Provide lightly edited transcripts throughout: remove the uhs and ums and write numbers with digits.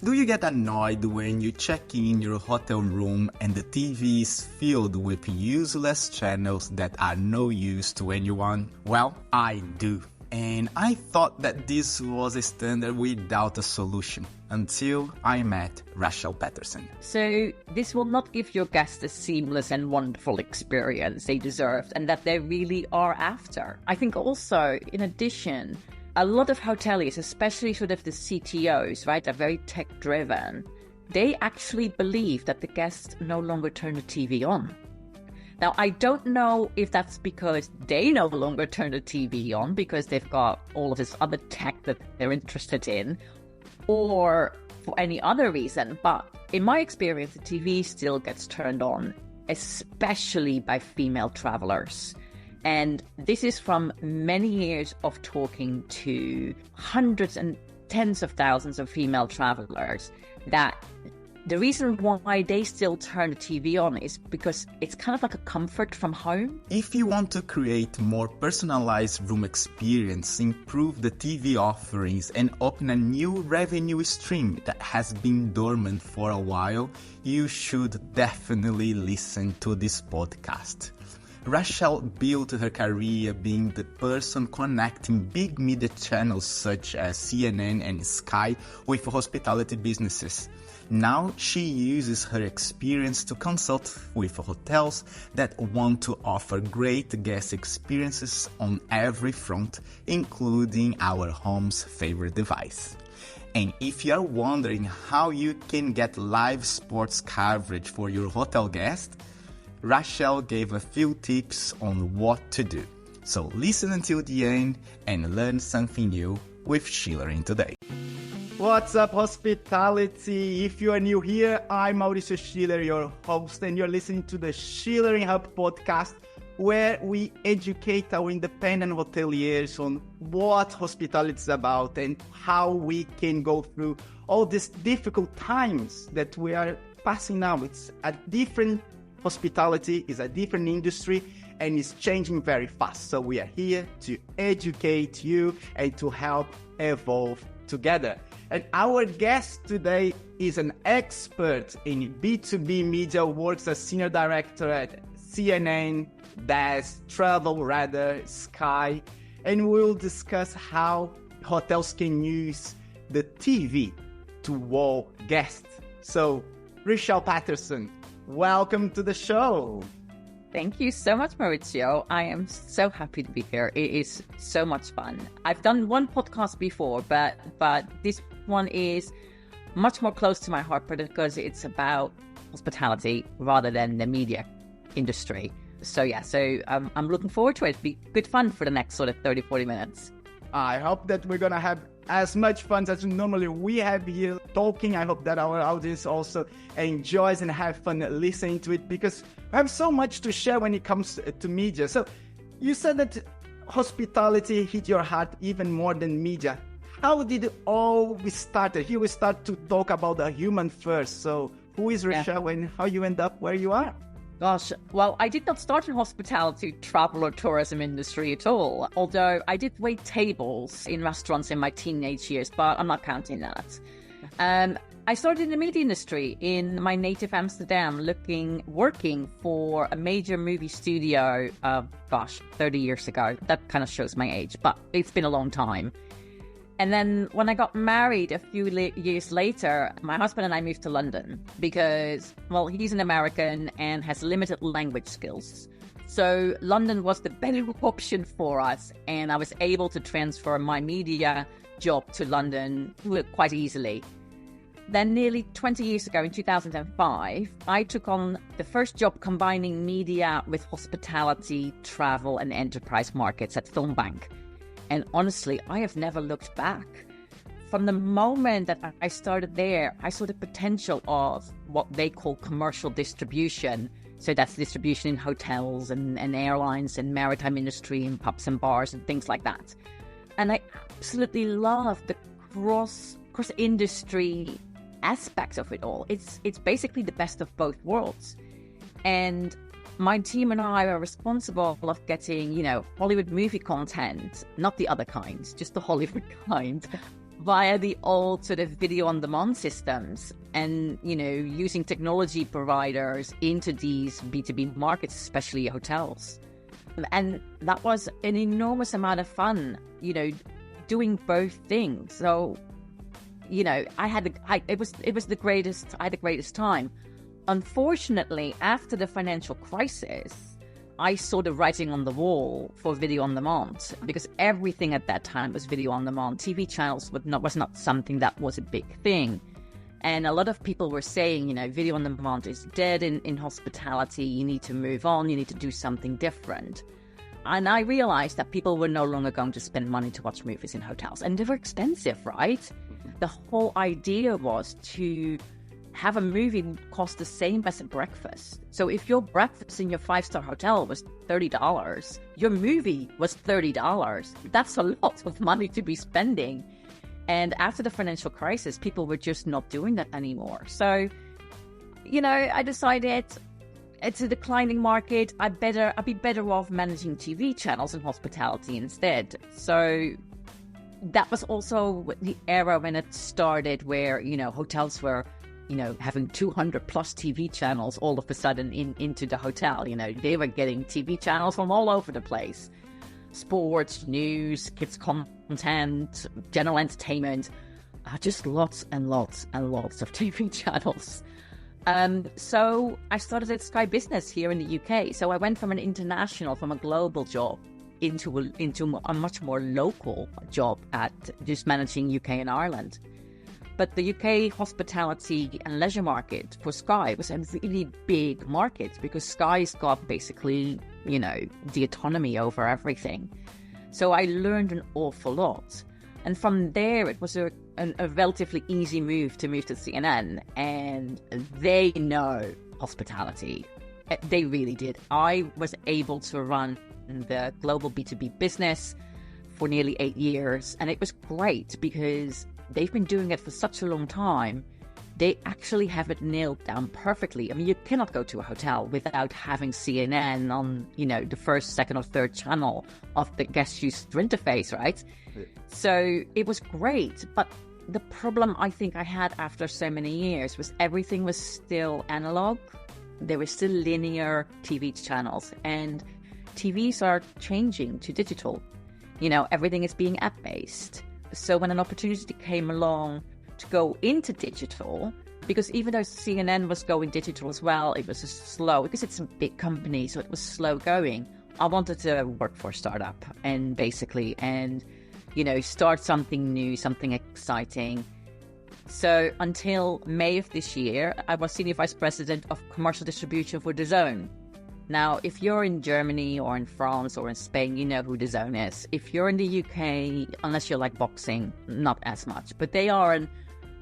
Do you get annoyed when you check in your hotel room and the TV is filled with useless channels that are no use to anyone? Well, I do. And I thought that this was a standard without a solution until I met Rachelle Peterson. So this will not give your guests a seamless and wonderful experience they deserved and that they really are after. I think also, in addition, a lot of hoteliers, especially sort of the CTOs, right, are very tech-driven. They actually believe that the guests no longer turn the TV on. Now, I don't know if that's because they no longer turn the TV on because they've got all of this other tech that they're interested in, or for any other reason. But in my experience, the TV still gets turned on, especially by female travelers. And this is from many years of talking to hundreds and tens of thousands of female travelers, that the reason why they still turn the TV on is because it's kind of like a comfort from home. If you want to create more personalized room experience, improve the TV offerings, and open a new revenue stream that has been dormant for a while, you should definitely listen to this podcast. Rachelle built her career being the person connecting big media channels such as CNN and Sky with hospitality businesses. Now she uses her experience to consult with hotels that want to offer great guest experiences on every front, including our home's favorite device. And if you're wondering how you can get live sports coverage for your hotel guests, Rachelle gave a few tips on what to do. So listen until the end and learn something new with Schulering today. What's up, hospitality? If you are new here, I'm Mauricio Schiller, your host, and you're listening to the Schulering Hub podcast, where we educate our independent hoteliers on what hospitality is about and how we can go through all these difficult times that we are passing now. It's a different hospitality, is a different industry, and it's changing very fast. So we are here to educate you and to help evolve together. And our guest today is an expert in B2B media, works as senior director at CNN, DAS, Travel Radar, Sky, and we'll discuss how hotels can use the TV to wow guests. So, Rachelle Peterson, welcome to the show. Thank you so much, Mauricio. I am so happy to be here. It is so much fun. I've done one podcast before, but this one is much more close to my heart because it's about hospitality rather than the media industry. So yeah, I'm looking forward to it. It'll be good fun for the next sort of 30, 40 minutes. I hope that we're going to have as much fun as normally we have here talking. I hope that our audience also enjoys and have fun listening to it, because we have so much to share when it comes to media. So you said that hospitality hit your heart even more than media. How did it all start? Here we start to talk about the human first. So who is Rachelle and how you end up where you are? Gosh, well, I did not start in hospitality, travel or tourism industry at all. Although I did wait tables in restaurants in my teenage years, but I'm not counting that. I started in the media industry in my native Amsterdam, working for a major movie studio, 30 years ago. That kind of shows my age, but it's been a long time. And then when I got married a few years later, my husband and I moved to London because, well, he's an American and has limited language skills. So London was the better option for us. And I was able to transfer my media job to London quite easily. Then nearly 20 years ago, in 2005, I took on the first job combining media with hospitality, travel and enterprise markets at Filmbank. And honestly, I have never looked back. From the moment that I started there, I saw the potential of what they call commercial distribution. So that's distribution in hotels and airlines and maritime industry and pubs and bars and things like that. And I absolutely love the cross-industry aspects of it all. It's basically the best of both worlds. And my team and I are responsible of getting, Hollywood movie content, not the other kind, just the Hollywood kind, via the old sort of video on demand systems and, using technology providers into these B2B markets, especially hotels. And that was an enormous amount of fun, doing both things. So, it was the greatest. I had the greatest time. Unfortunately, after the financial crisis, I saw the writing on the wall for video on demand, because everything at that time was video on demand. TV channels was not something that was a big thing. And a lot of people were saying, video on demand is dead in hospitality. You need to move on. You need to do something different. And I realized that people were no longer going to spend money to watch movies in hotels. And they were expensive, right? The whole idea was to have a movie cost the same as a breakfast. So if your breakfast in your 5-star hotel was $30, your movie was $30. That's a lot of money to be spending. And after the financial crisis, people were just not doing that anymore. So, I decided it's a declining market. I'd be better off managing TV channels and hospitality instead. So that was also the era when it started where, hotels were, having 200 plus TV channels all of a sudden into the hotel. They were getting TV channels from all over the place. Sports, news, kids content, general entertainment, just lots and lots and lots of TV channels. So I started at Sky Business here in the UK. So I went from a global job into a much more local job at just managing UK and Ireland. But the UK hospitality and leisure market for Sky was a really big market because Sky's got basically, the autonomy over everything. So I learned an awful lot. And from there, it was a relatively easy move to CNN. And they know hospitality. They really did. I was able to run the global B2B business for nearly 8 years. And it was great because they've been doing it for such a long time. They actually have it nailed down perfectly. I mean, you cannot go to a hotel without having CNN on, the first, second, or third channel of the guest user interface, right? Yeah. So it was great. But the problem I think I had after so many years was everything was still analog. There were still linear TV channels, and TVs are changing to digital. Everything is being app-based. So when an opportunity came along to go into digital, because even though CNN was going digital as well, it was slow because it's a big company, so it was slow going. I wanted to work for a startup and start something new, something exciting. So until May of this year, I was Senior Vice President of Commercial Distribution for DAZN. Now, if you're in Germany or in France or in Spain, you know who DAZN is. If you're in the UK, unless you're like boxing, not as much. But they are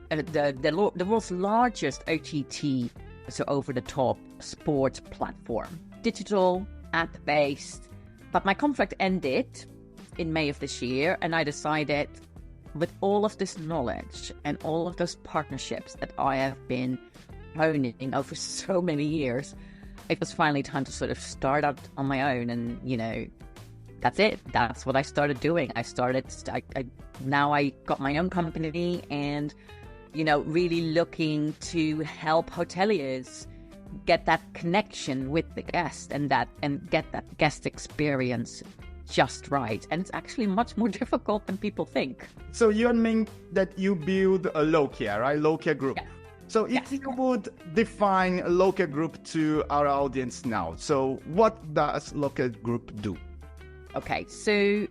the world's largest OTT, so over-the-top sports platform. Digital, app-based. But my contract ended in May of this year, and I decided with all of this knowledge and all of those partnerships that I have been honing over so many years, it was finally time to sort of start out on my own. And, that's it. That's what I started doing. Now I got my own company and, really looking to help hoteliers get that connection with the guest and get that guest experience just right. And it's actually much more difficult than people think. So you mean that you build a Lokia, right? Lokia Group. Yeah. So if you would define Lokia Group to our audience now, so what does Lokia Group do? Okay, so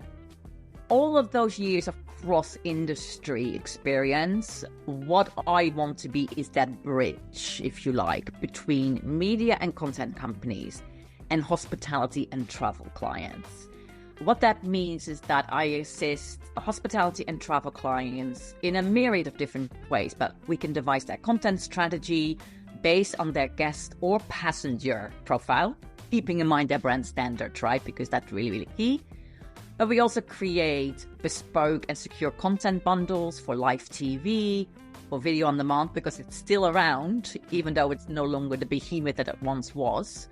all of those years of cross-industry experience, what I want to be is that bridge, if you like, between media and content companies and hospitality and travel clients. What that means is that I assist hospitality and travel clients in a myriad of different ways, but we can devise their content strategy based on their guest or passenger profile, keeping in mind their brand standards, right? Because that's really, really key. But we also create bespoke and secure content bundles for live TV, for video on demand, because it's still around, even though it's no longer the behemoth that it once was.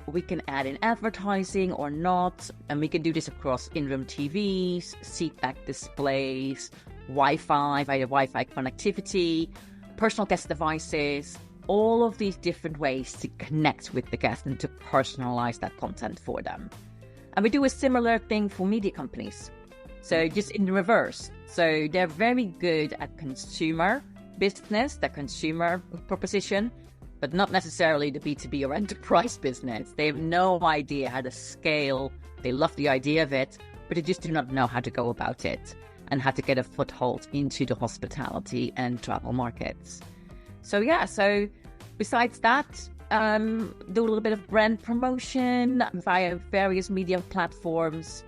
We can add in advertising or not, and we can do this across in-room TVs, seat back displays, Wi-Fi, via Wi-Fi connectivity, personal guest devices, all of these different ways to connect with the guest and to personalize that content for them. And we do a similar thing for media companies. So just in reverse. So they're very good at consumer business, the consumer proposition, but not necessarily the B2B or enterprise business. They have no idea how to scale. They love the idea of it, but they just do not know how to go about it and how to get a foothold into the hospitality and travel markets. So besides that, do a little bit of brand promotion via various media platforms.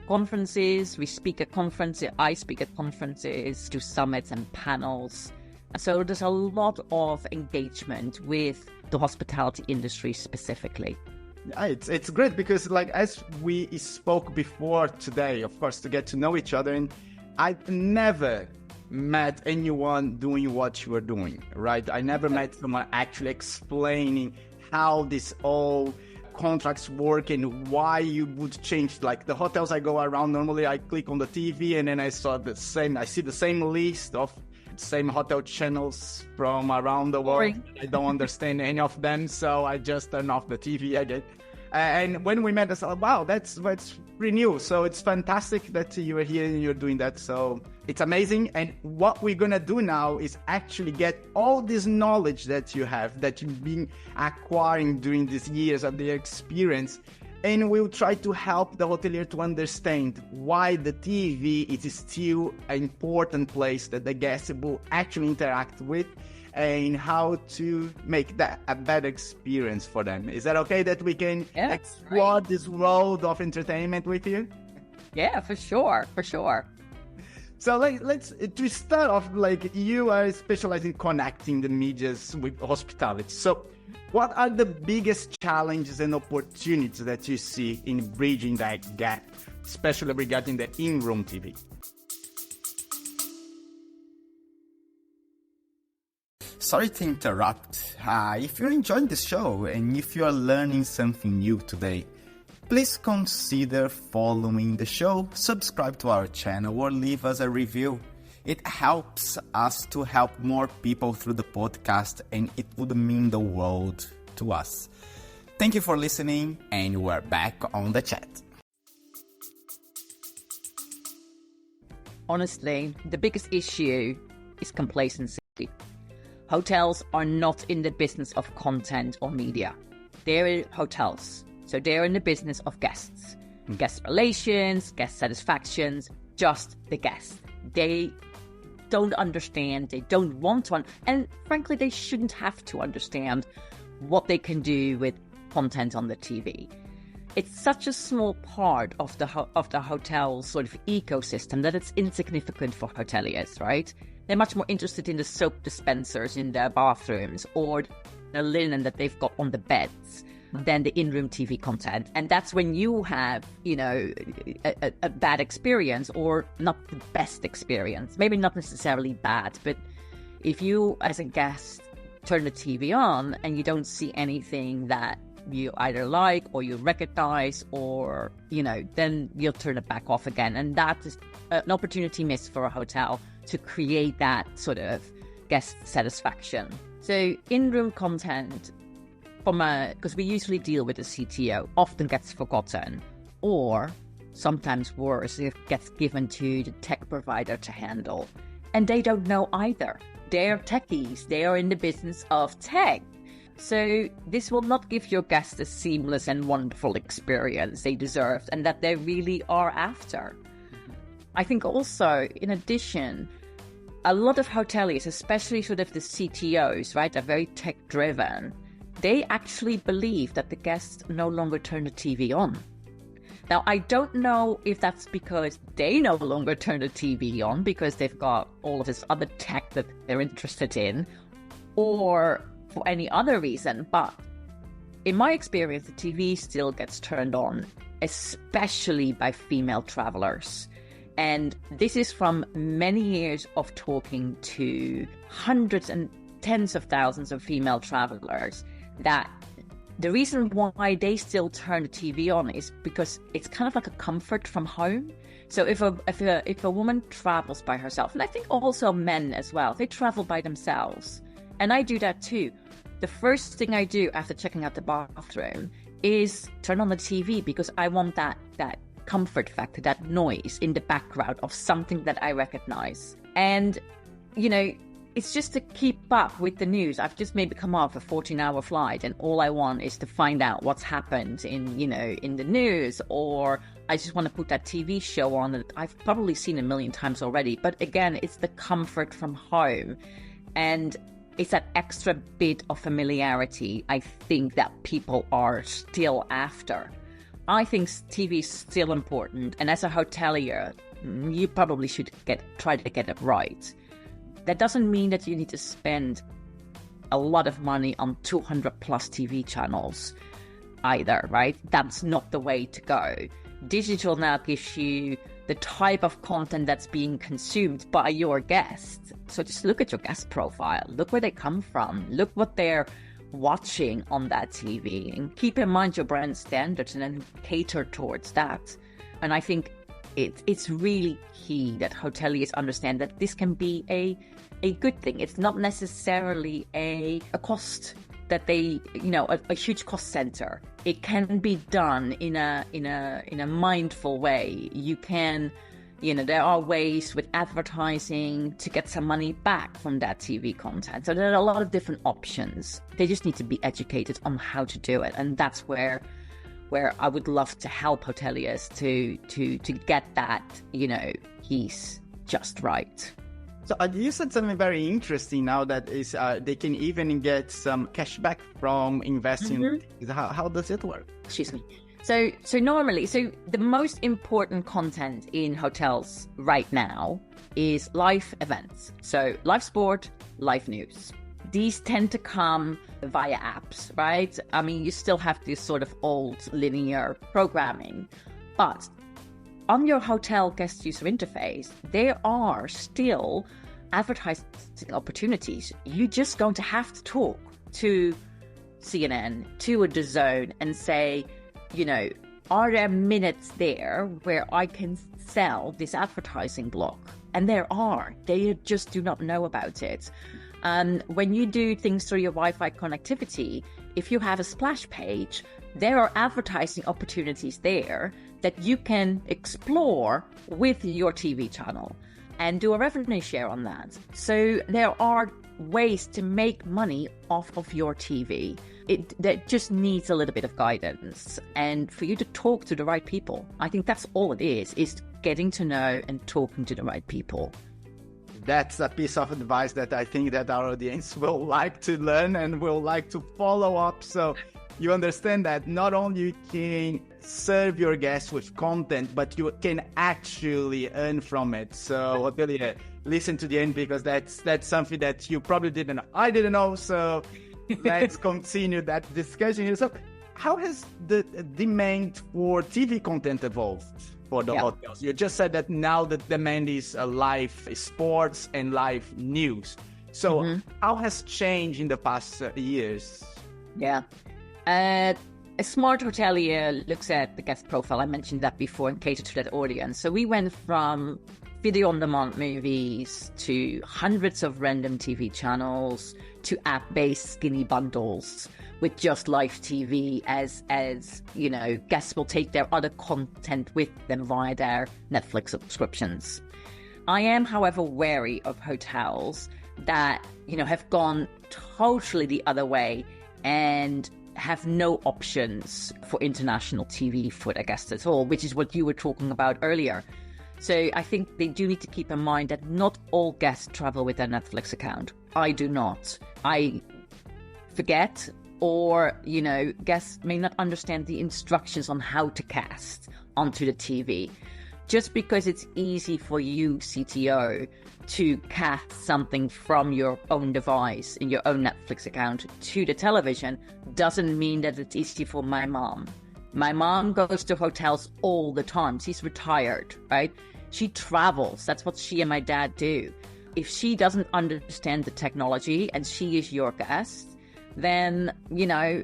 Conferences, we speak at conferences, I speak at conferences, do summits and panels. So there's a lot of engagement with the hospitality industry specifically. It's great because, like, as we spoke before today, of course, to get to know each other, and I've never met anyone doing what you are doing, right? I never met someone actually explaining how this all contracts work and why you would change. Like the hotels I go around, normally I click on the TV and then I see the same list of same hotel channels from around the world. I don't understand any of them, so I just turn off the TV again. And when we met, I said, wow, that's pretty new. So it's fantastic that you are here and you're doing that. So it's amazing. And what we're going to do now is actually get all this knowledge that you have, that you've been acquiring during these years of the experience. And we'll try to help the hotelier to understand why the TV is still an important place that the guests will actually interact with, and how to make that a better experience for them. Is that okay that we can explore this world of entertainment with you? Yeah, for sure. So let's to start off, like, you are specialized in connecting the medias with hospitality. So what are the biggest challenges and opportunities that you see in bridging that gap, especially regarding the in-room TV? Sorry to interrupt. If you're enjoying this show and if you are learning something new today, please consider following the show, subscribe to our channel, or leave us a review. It helps us to help more people through the podcast, and it would mean the world to us. Thank you for listening, and we're back on the chat. Honestly, the biggest issue is complacency. Hotels are not in the business of content or media. They're hotels. So they're in the business of guests. Guest relations, guest satisfactions, just the guest. They don't understand, they don't want to, and frankly, they shouldn't have to understand what they can do with content on the TV. It's such a small part of the hotel's sort of ecosystem that it's insignificant for hoteliers, right? They're much more interested in the soap dispensers in their bathrooms or the linen that they've got on the beds than the in-room TV content. And that's when you have, a bad experience or not the best experience. Maybe not necessarily bad, but if you as a guest turn the TV on and you don't see anything that you either like or you recognize or, then you'll turn it back off again. And that is an opportunity missed for a hotel to create that sort of guest satisfaction. So in-room content, because we usually deal with the CTO, often gets forgotten, or sometimes worse, it gets given to the tech provider to handle. And they don't know either. They're techies. They are in the business of tech. So this will not give your guests a seamless and wonderful experience they deserve and that they really are after. I think also, in addition, a lot of hoteliers, especially sort of the CTOs, right, are very tech-driven. They actually believe that the guests no longer turn the TV on. Now, I don't know if that's because they no longer turn the TV on because they've got all of this other tech that they're interested in, or for any other reason, but in my experience, the TV still gets turned on, especially by female travelers. And this is from many years of talking to hundreds and tens of thousands of female travelers, that the reason why they still turn the TV on is because it's kind of like a comfort from home. So if a woman travels by herself, and I think also men as well, they travel by themselves, and I do that too. The first thing I do after checking out the bathroom is turn on the TV, because I want that comfort factor, that noise in the background of something that I recognize. And, you know, it's just to keep up with the news. I've just maybe come off a 14-hour flight, and all I want is to find out what's happened in the news, or I just want to put that TV show on that I've probably seen a million times already. But again, it's the comfort from home, and it's that extra bit of familiarity I think that people are still after. I think TV is still important, and as a hotelier, you probably should try to get it right. That doesn't mean that you need to spend a lot of money on 200 plus TV channels either, right? That's not the way to go. Digital now gives you the type of content that's being consumed by your guests. So just look at your guest profile, look where they come from, look what they're watching on that TV, and keep in mind your brand standards and then cater towards that. And I think it's really key that hoteliers understand that this can be a good thing. It's not necessarily a cost that they, a huge cost center. It can be done in a mindful way. You can, there are ways with advertising to get some money back from that TV content. So there are a lot of different options. They just need to be educated on how to do it. And that's where I would love to help hoteliers to get that, piece just right. So you said something very interesting now, that is they can even get some cash back from investing. Mm-hmm. How does it work? Excuse me. So normally, the most important content in hotels right now is live events. So live sport, live news. These tend to come via apps, right? I mean, you still have this sort of old linear programming, but on your hotel guest user interface, there are still advertising opportunities. You're just going to have to talk to CNN, to a DAZN, and say, are there minutes there where I can sell this advertising block? And there are. They just do not know about it. When you do things through your Wi-Fi connectivity, if you have a splash page, there are advertising opportunities there that you can explore with your TV channel and do a revenue share on that. So there are ways to make money off of your TV. That just needs a little bit of guidance and for you to talk to the right people. I think that's all it is getting to know and talking to the right people. That's a piece of advice that I think that our audience will like to learn and will like to follow up. So you understand that not only you can serve your guests with content, but you can actually earn from it. So Ophelia, listen to the end, because that's something that you probably didn't know. I didn't know. So let's continue that discussion here. So how has the demand for TV content evolved for the hotels? You just said that now the demand is live sports and live news. So how has changed in the past years? Yeah. A smart hotelier looks at the guest profile. I mentioned that before, and cater to that audience. So we went from video-on-demand movies to hundreds of random TV channels to app-based skinny bundles with just live TV as guests will take their other content with them via their Netflix subscriptions. I am, however, wary of hotels that, have gone totally the other way and have no options for international TV for their guests at all, which is what you were talking about earlier. So I think they do need to keep in mind that not all guests travel with their Netflix account. I do not. I forget, or, guests may not understand the instructions on how to cast onto the TV. Just because it's easy for you, CTO, to cast something from your own device in your own Netflix account to the television doesn't mean that it's easy for my mom. My mom goes to hotels all the time. She's retired, right? She travels. That's what she and my dad do. If she doesn't understand the technology and she is your guest, then,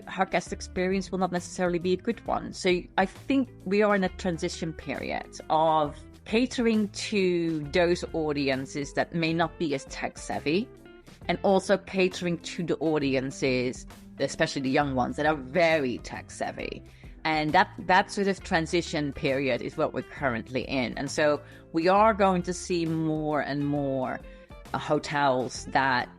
her guest experience will not necessarily be a good one. So I think we are in a transition period of catering to those audiences that may not be as tech savvy, and also catering to the audiences, especially the young ones, that are very tech savvy. And that sort of transition period is what we're currently in. And so we are going to see more and more hotels that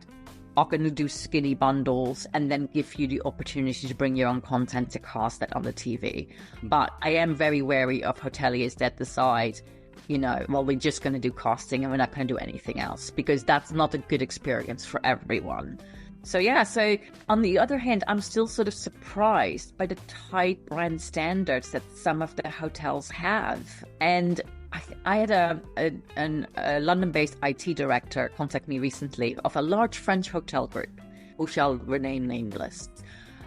are going to do skinny bundles and then give you the opportunity to bring your own content to cast that on the TV. But I am very wary of hoteliers that decide, well, we're just going to do casting and we're not going to do anything else, because that's not a good experience for everyone. So on the other hand, I'm still sort of surprised by the tight brand standards that some of the hotels have. And I had a London-based IT director contact me recently of a large French hotel group, who shall remain nameless.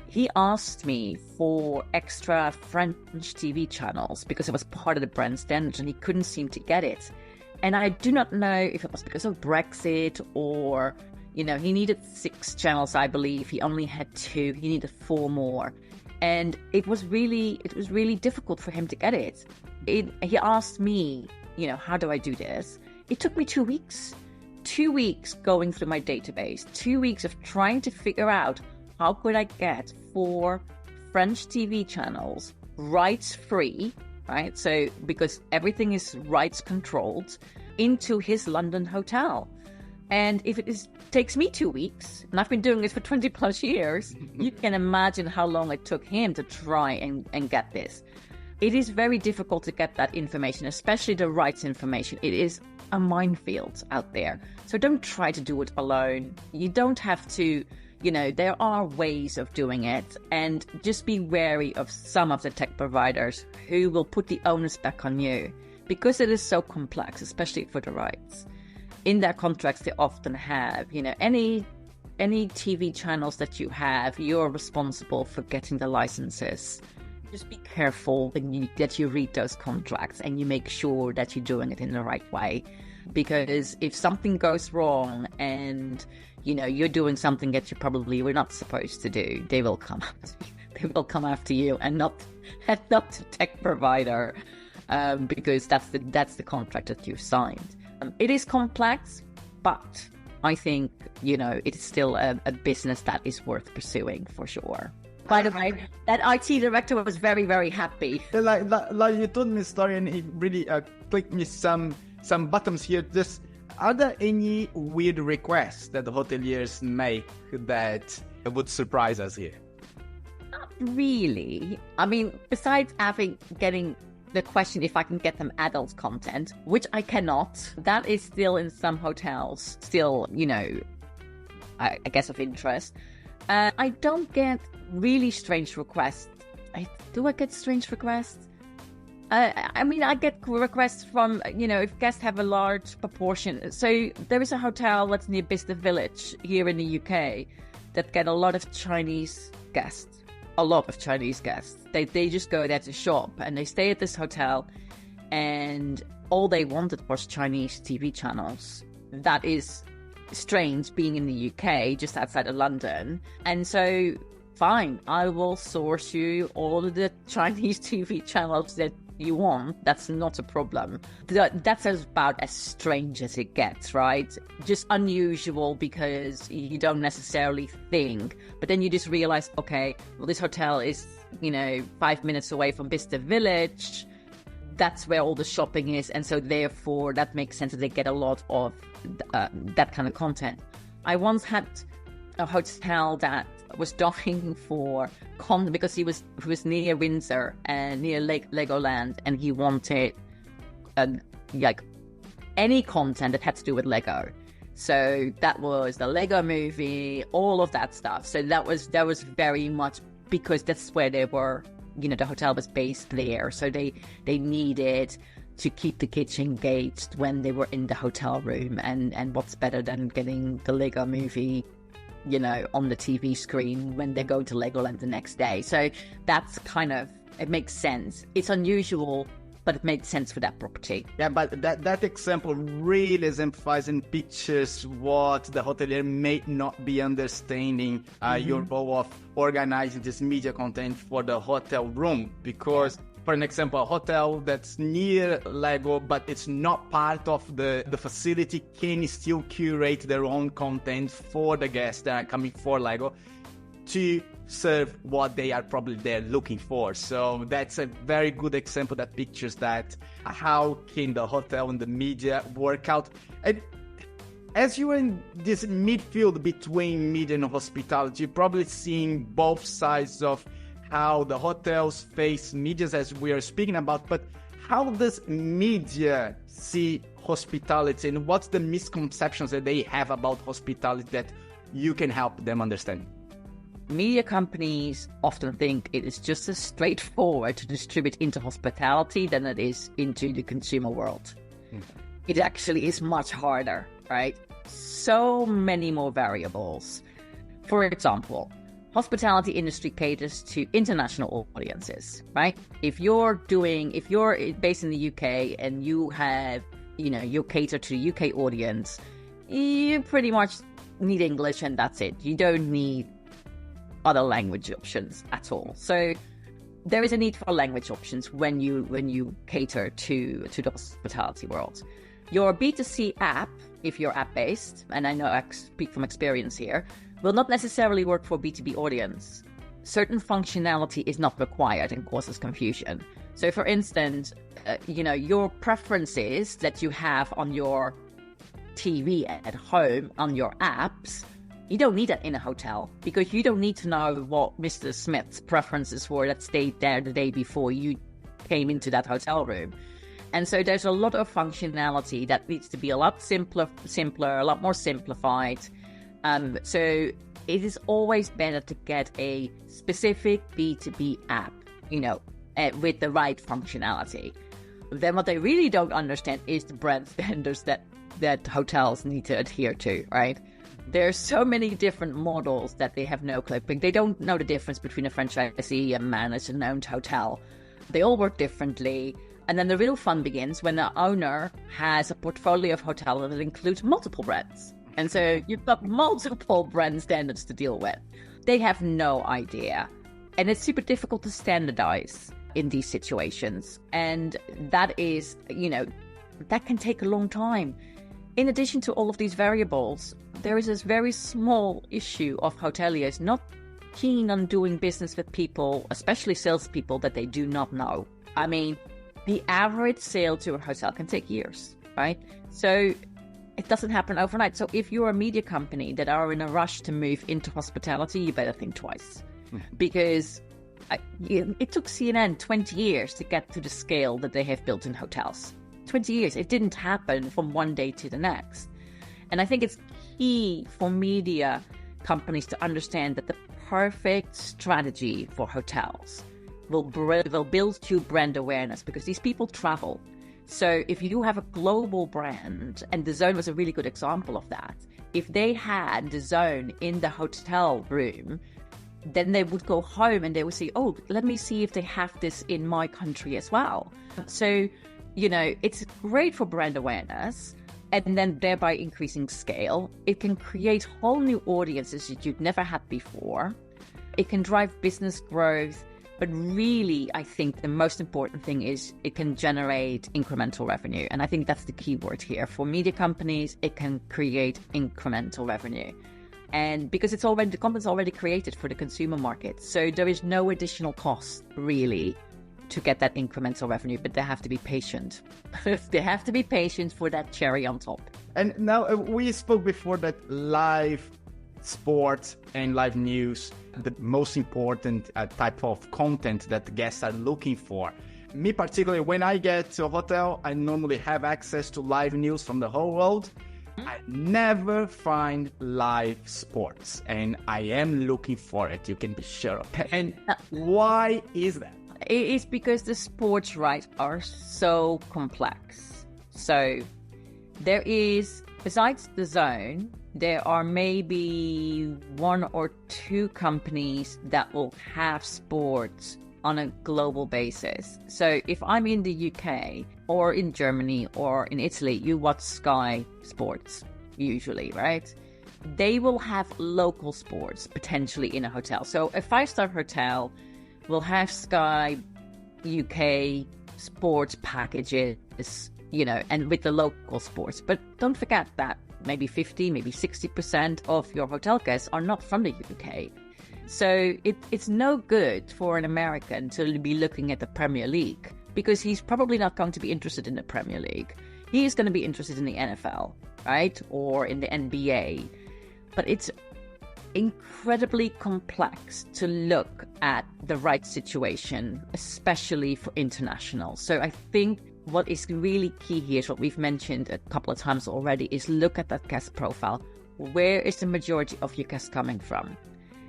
He asked me for extra French TV channels because it was part of the brand standards, and he couldn't seem to get it. And I do not know if it was because of Brexit or, he needed 6 channels, I believe. He only had 2. He needed 4 more. And it was really difficult for him to get it. He asked me, how do I do this? It took me 2 weeks. 2 weeks going through my database. 2 weeks of trying to figure out how could I get 4 French TV channels rights-free, right? So, because everything is rights controlled, into his London hotel. And if it takes me 2 weeks, and I've been doing this for 20 plus years, you can imagine how long it took him to try and get this. It is very difficult to get that information, especially the rights information. It is a minefield out there. So don't try to do it alone. You don't have to, there are ways of doing it. And just be wary of some of the tech providers who will put the onus back on you, because it is so complex, especially for the rights. In their contracts, they often have, any TV channels that you have, you're responsible for getting the licenses. Just be careful that you read those contracts and you make sure that you're doing it in the right way. Because if something goes wrong and, you're doing something that you probably were not supposed to do, they will come after you. They will come after you and not the tech provider, because that's the contract that you've signed. It is complex, but I think, it is still a business that is worth pursuing for sure. By the way, that IT director was very, very happy. Like you told me a story and it really clicked me some buttons here. Just, are there any weird requests that the hoteliers make that would surprise us here? Not really. I mean, besides getting the question if I can get them adult content, which I cannot. That is still in some hotels, I guess of interest. I don't get really strange requests. Do I get strange requests? I get requests from, if guests have a large proportion. So there is a hotel that's near Bicester Village here in the UK that get a lot of Chinese guests. They just go there to shop and they stay at this hotel, and all they wanted was Chinese TV channels. That is strange, being in the UK, just outside of London. And so, fine, I will source you all of the Chinese TV channels that you want. That's not a problem. That's about as strange as it gets, right? Just unusual because you don't necessarily think, but then you just realize, okay, well, this hotel is 5 minutes away from Bicester Village. That's where all the shopping is, and so therefore that makes sense that they get a lot of that kind of content. I once had a hotel that was dying for because he was near Windsor and near Legoland, and he wanted any content that had to do with Lego. So that was the Lego movie, all of that stuff. So that was very much because that's where they were. The hotel was based there, so they needed to keep the kids engaged when they were in the hotel room. And what's better than getting the Lego movie, on the TV screen when they go to Legoland the next day. So that's it makes sense. It's unusual, but it made sense for that property. Yeah, but that example really exemplifies and pictures what the hotelier may not be understanding your role of organizing this media content for the hotel room. Because for an example, a hotel that's near Lego, but it's not part of the facility, can still curate their own content for the guests that are coming for Lego to serve what they are probably there looking for. So that's a very good example that pictures that, how can the hotel and the media work out. And as you are in this midfield between media and hospitality, you're probably seeing both sides of how the hotels face media, as we are speaking about, but how does media see hospitality, and what's the misconceptions that they have about hospitality that you can help them understand? Media companies often think it is just as straightforward to distribute into hospitality than it is into the consumer world. It actually is much harder, right? So many more variables. For example, hospitality industry caters to international audiences, right? If you're based in the UK and you have, you cater to the UK audience, you pretty much need English and that's it. You don't need other language options at all. So there is a need for language options when you cater to the hospitality world. Your B2C app, if you're app-based, and I know I speak from experience here, will not necessarily work for B2B audience. Certain functionality is not required and causes confusion. So for instance, your preferences that you have on your TV at home, on your apps, you don't need that in a hotel, because you don't need to know what Mr. Smith's preferences were that stayed there the day before you came into that hotel room. And so there's a lot of functionality that needs to be a lot simpler, a lot more simplified. So it is always better to get a specific B2B app, with the right functionality. Then what they really don't understand is the brand standards that hotels need to adhere to, right? There's so many different models that they have no clue. They don't know the difference between a franchisee, a managed and owned hotel. They all work differently. And then the real fun begins when the owner has a portfolio of hotels that includes multiple brands. And so you've got multiple brand standards to deal with. They have no idea. And it's super difficult to standardize in these situations. And that is, that can take a long time. In addition to all of these variables, there is this very small issue of hoteliers not keen on doing business with people, especially salespeople, that they do not know. I mean, the average sale to a hotel can take years, right? So it doesn't happen overnight. So if you're a media company that are in a rush to move into hospitality, you better think twice. Because it took CNN 20 years to get to the scale that they have built in hotels. 20 years. It didn't happen from one day to the next. And I think it's key for media companies to understand that the perfect strategy for hotels will build to brand awareness, because these people travel. So if you have a global brand, and The Zone was a really good example of that, if they had The Zone in the hotel room, then they would go home and they would say, oh, let me see if they have this in my country as well. So it's great for brand awareness, and then thereby increasing scale. It can create whole new audiences that you've never had before. It can drive business growth, but really, I think the most important thing is it can generate incremental revenue. And I think that's the key word here. For media companies, it can create incremental revenue. And because the content's already created for the consumer market. So there is no additional cost, really, to get that incremental revenue, but they have to be patient. They have to be patient for that cherry on top. And now we spoke before that live sports and live news, the most important type of content that the guests are looking for. Me particularly, when I get to a hotel, I normally have access to live news from the whole world. I never find live sports, and I am looking for it, you can be sure. And why is that? It is because the sports rights are so complex. So there is, besides The Zone, there are maybe one or two companies that will have sports on a global basis. So if I'm in the UK or in Germany or in Italy, you watch Sky Sports usually, right? They will have local sports potentially in a hotel. So a 5-star hotel will have Sky, UK sports packages, and with the local sports. But don't forget that maybe 50, maybe 60% of your hotel guests are not from the UK. So it's no good for an American to be looking at the Premier League, because he's probably not going to be interested in the Premier League. He is going to be interested in the NFL, right? Or in the NBA. But it's incredibly complex to look at the right situation, especially for international. So I think what is really key here is what we've mentioned a couple of times already, is look at that guest profile. Where is the majority of your guests coming from?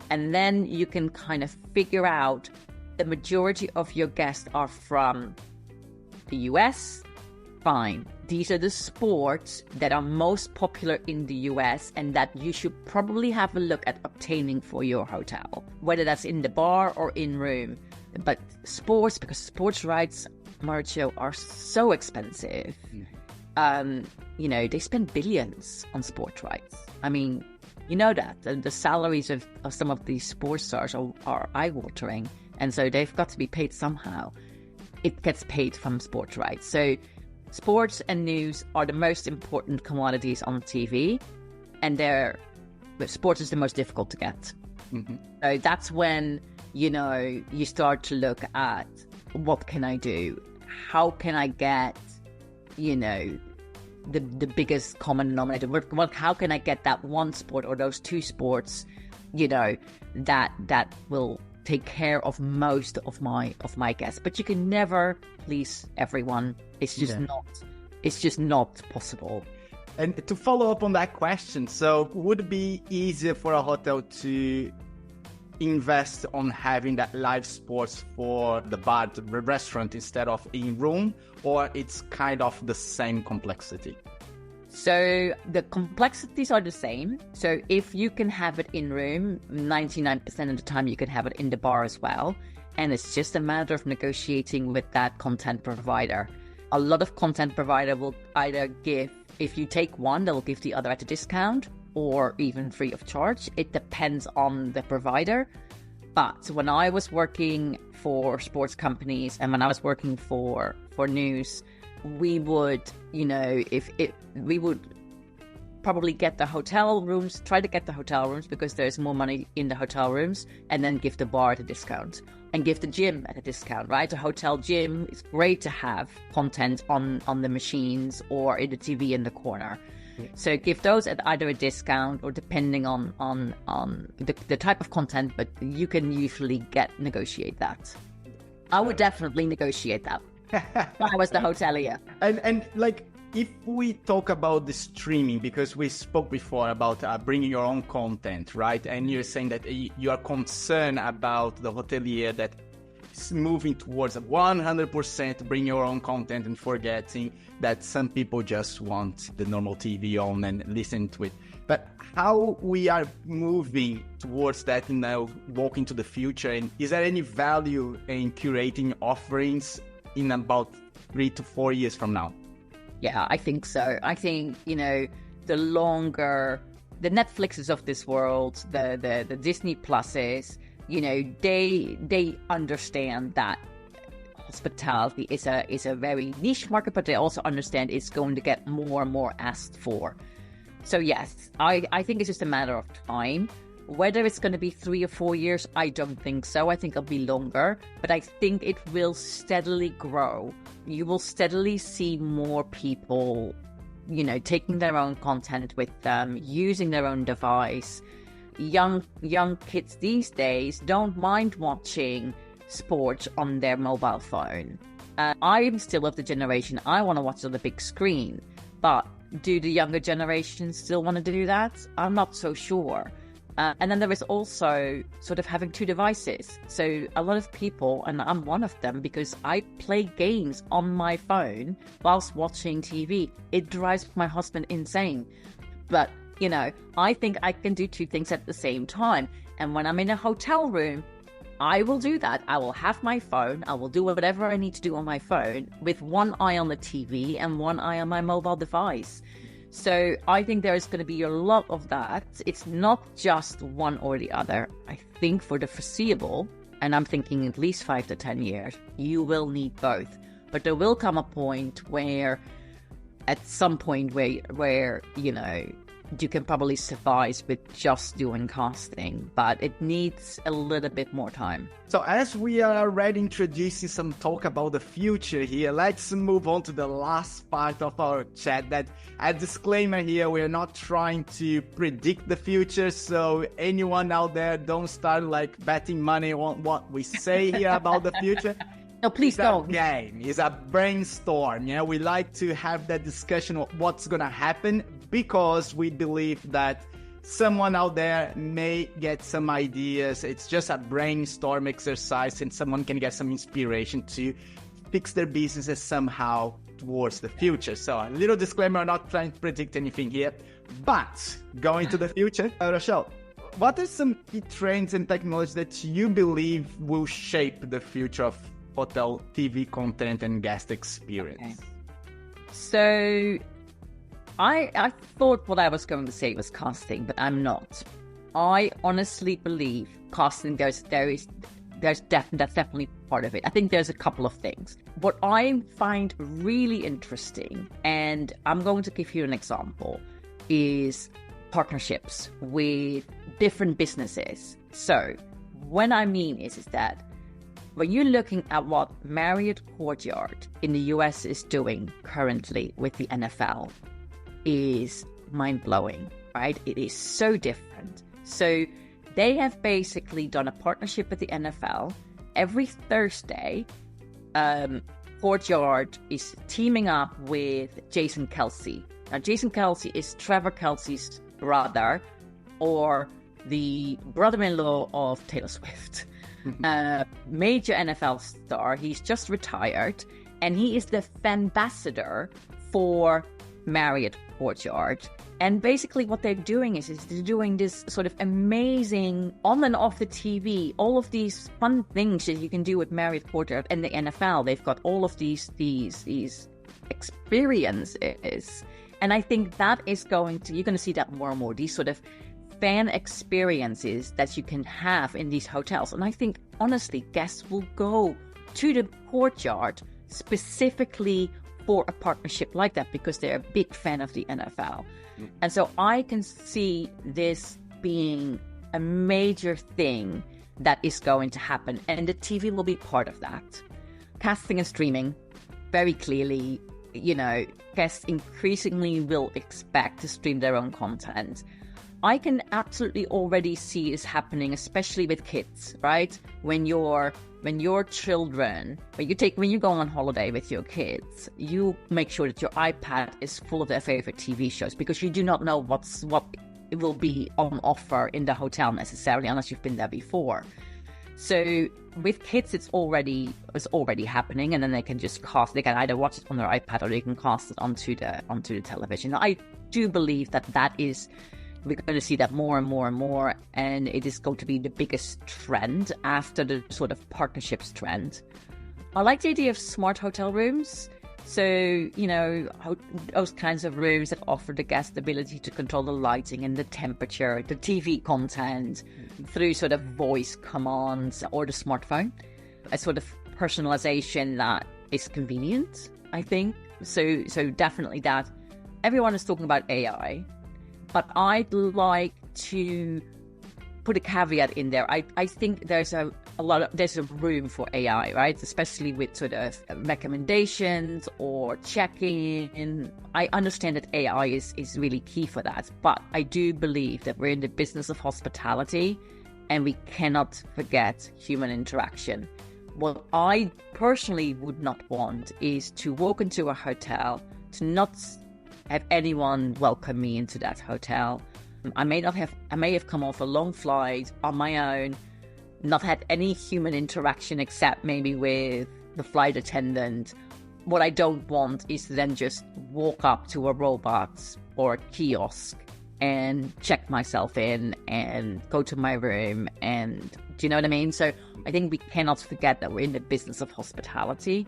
And then you can kind of figure out the majority of your guests are from the US. Fine. These are the sports that are most popular in the US and that you should probably have a look at obtaining for your hotel, whether that's in the bar or in room. But sports, because sports rights, Mauricio, are so expensive. They spend billions on sports rights. I mean, you know that. The salaries of some of these sports stars are eye-watering. And so they've got to be paid somehow. It gets paid from sports rights. So sports and news are the most important commodities on TV. And sports is the most difficult to get. Mm-hmm. So that's when, you start to look at, what can I do? How can I get, the biggest common denominator? How can I get that one sport or those two sports, that will take care of most of my guests? But you can never please everyone. It's just not possible. And to follow up on that question, so would it be easier for a hotel to invest on having that live sports for the bar, the restaurant, instead of in room, or it's kind of the same complexity? So the complexities are the same. So if you can have it in room, 99% of the time you can have it in the bar as well. And it's just a matter of negotiating with that content provider. A lot of content provider will either give, if you take one, they'll give the other at a discount or even free of charge. It depends on the provider. But when I was working for sports companies and when I was working for news, we would, we would probably get the hotel rooms, try to get the hotel rooms because there's more money in the hotel rooms, and then give the bar at a discount and give the gym at a discount, right? A hotel gym is great to have content on the machines or in the TV in the corner. So give those at either a discount or depending on the type of content, but you can usually negotiate that. I would definitely negotiate that. If I was the hotelier. And if we talk about the streaming, because we spoke before about bringing your own content, right? And you're saying that you are concerned about the hotelier that is moving towards 100% bring your own content and forgetting that some people just want the normal TV on and listen to it. But how we are moving towards that and now walking to the future, and is there any value in curating offerings in about 3 to 4 years from now? Yeah, I think so. I think, the longer the Netflixes of this world, the Disney Pluses, they understand that hospitality is a very niche market, but they also understand it's going to get more and more asked for. So yes, I think it's just a matter of time. Whether it's going to be 3 or 4 years, I don't think so. I think it'll be longer, but I think it will steadily grow. You will steadily see more people, taking their own content with them, using their own device. Young kids these days don't mind watching sports on their mobile phone. I'm still of the generation, I want to watch on the big screen, but do the younger generation still want to do that? I'm not so sure. And then there is also sort of having two devices. So a lot of people, and I'm one of them, because I play games on my phone whilst watching TV. It drives my husband insane. But, I think I can do two things at the same time. And when I'm in a hotel room, I will do that. I will have my phone. I will do whatever I need to do on my phone with one eye on the TV and one eye on my mobile device. So I think there is going to be a lot of that. It's not just one or the other. I think for the foreseeable, and I'm thinking at least 5 to 10 years, you will need both. But there will come a point where, at some point where you know, you can probably suffice with just doing casting, but it needs a little bit more time. So as we are already introducing some talk about the future here, let's move on to the last part of our chat. That a disclaimer here, we're not trying to predict the future, so anyone out there, don't start like betting money on what we say here about the future. No, please don't. Game. It's a brainstorm. You know, we like to have that discussion of what's gonna happen, because we believe that someone out there may get some ideas. It's just a brainstorm exercise, and someone can get some inspiration to fix their businesses somehow towards the future. So a little disclaimer, I'm not trying to predict anything here, but going to the future, Rachelle, what are some key trends and technologies that you believe will shape the future of hotel TV content and guest experience? Okay. So I thought what I was going to say was casting, but I'm not. I honestly believe casting that's definitely part of it. I think there's a couple of things. What I find really interesting, and I'm going to give you an example, is partnerships with different businesses. So what I mean is that when you're looking at what Marriott Courtyard in the US is doing currently with the NFL, is mind-blowing, right? It is so different. So they have basically done a partnership with the NFL. Every Thursday, Courtyard is teaming up with Jason Kelce. Now, Jason Kelce is Trevor Kelce's brother, or the brother-in-law of Taylor Swift. Major NFL star. He's just retired, and he is the ambassador for Marriott Courtyard. And basically what they're doing is they're doing this sort of amazing on and off the TV, all of these fun things that you can do with Marriott Courtyard and the NFL. They've got all of these experiences. And I think that is you're going to see that more and more, these sort of fan experiences that you can have in these hotels. And I think, honestly, guests will go to the Courtyard specifically for a partnership like that because they're a big fan of the NFL. And so I can see this being a major thing that is going to happen, and the TV will be part of that. Casting and streaming, very clearly, you know, guests increasingly will expect to stream their own content. I can absolutely already see this happening, especially with kids, right? When your children, when you go on holiday with your kids, you make sure that your iPad is full of their favorite TV shows, because you do not know what will be on offer in the hotel necessarily, unless you've been there before. So with kids, it's already happening, and then they can either watch it on their iPad or they can cast it onto the television. I do believe that is. We're going to see that more and more and more, and it is going to be the biggest trend after the sort of partnerships trend. I like the idea of smart hotel rooms. So, you know, those kinds of rooms that offer the guest the ability to control the lighting and the temperature, the TV content through sort of voice commands or the smartphone. A sort of personalization that is convenient, I think. So definitely that. Everyone is talking about AI. But I'd like to put a caveat in there. I think there's a room for AI, right? Especially with sort of recommendations or checking. I understand that AI is really key for that. But I do believe that we're in the business of hospitality, and we cannot forget human interaction. What I personally would not want is to walk into a hotel, to not have anyone welcome me into that hotel. I may have come off a long flight on my own, not had any human interaction except maybe with the flight attendant. What I don't want is to then just walk up to a robot or a kiosk and check myself in and go to my room, and do you know what I mean? So I think we cannot forget that we're in the business of hospitality,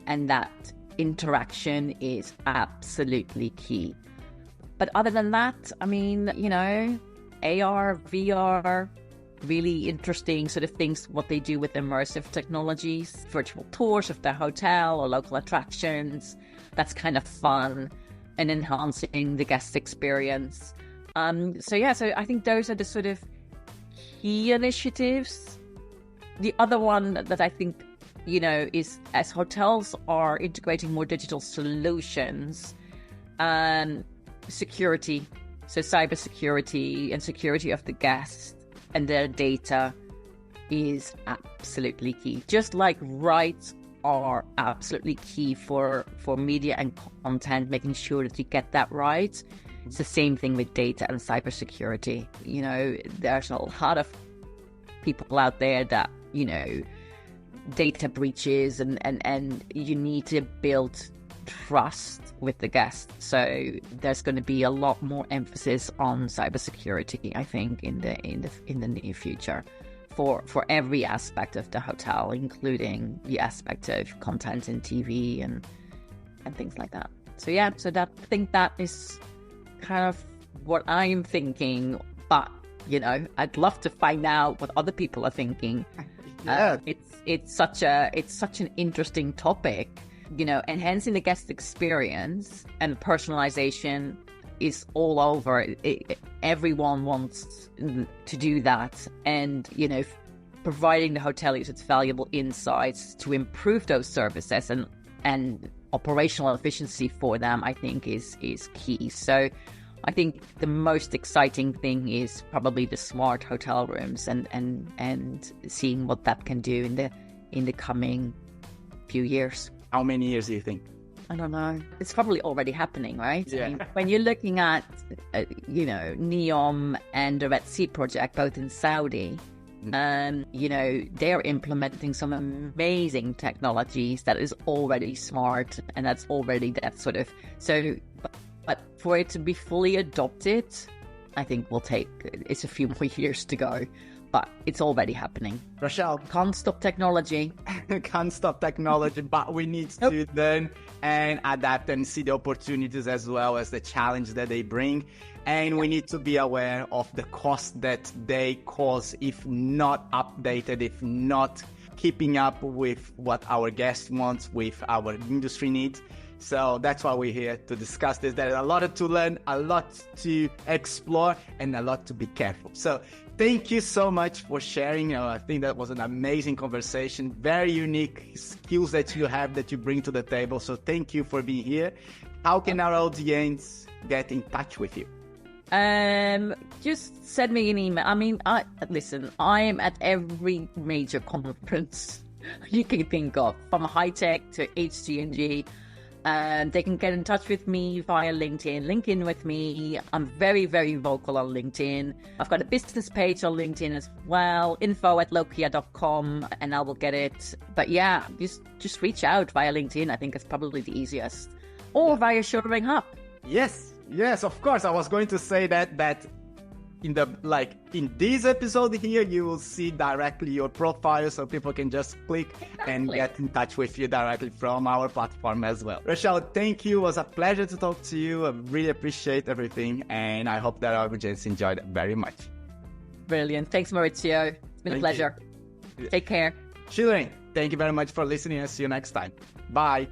and that interaction is absolutely key. But other than that, I mean, you know, AR, VR, really interesting sort of things, what they do with immersive technologies, virtual tours of their hotel or local attractions. That's kind of fun and enhancing the guest experience. So I think those are the sort of key initiatives. The other one that I think, is as hotels are integrating more digital solutions, security, so cybersecurity and security of the guests and their data is absolutely key. Just like rights are absolutely key for media and content, making sure that you get that right. It's the same thing with data and cybersecurity. There's a lot of people out there that, data breaches and you need to build trust with the guest. So there's going to be a lot more emphasis on cybersecurity, I think, in the near future for every aspect of the hotel, including the aspect of content and TV and things like that. So I think that is kind of what I'm thinking, but I'd love to find out what other people are thinking. Yeah. It's such an interesting topic. Enhancing the guest experience and personalization is all over. Everyone wants to do that, and providing the hoteliers with valuable insights to improve those services and operational efficiency for them, I think is key. So I think the most exciting thing is probably the smart hotel rooms and seeing what that can do in the coming few years. How many years do you think? I don't know. It's probably already happening, right? Yeah. I mean, when you're looking at, NEOM and the Red Sea project, both in Saudi, they're implementing some amazing technologies that is already smart, and that's already that sort of... So, but for it to be fully adopted, I think it's a few more years to go. But it's already happening. Rachelle, can't stop technology. Can't stop technology, but we need to learn and adapt and see the opportunities as well as the challenge that they bring. And we need to be aware of the cost that they cause if not updated, if not keeping up with what our guests want, with our industry needs. So that's why we're here to discuss this. There's a lot to learn, a lot to explore, and a lot to be careful. So thank you so much for sharing. I think that was an amazing conversation. Very unique skills that you have, that you bring to the table. So thank you for being here. How can our audience get in touch with you? Just send me an email. I mean, I am at every major conference you can think of, from high tech to HG&G. They can get in touch with me via LinkedIn. Link in with me. I'm very, very vocal on LinkedIn. I've got a business page on LinkedIn as well, info@lokia.com, and I will get it. But just reach out via LinkedIn. I think it's probably the easiest. Or via Schulering Hub. Yes, of course. I was going to say that in this episode here, you will see directly your profile, so people can just click and get in touch with you directly from our platform as well. Rachelle, thank you. It was a pleasure to talk to you. I really appreciate everything, and I hope that our audience enjoyed it very much. Brilliant. Thanks, Maurizio. It's been a pleasure. Take care. Schulering, thank you very much for listening, and see you next time. Bye.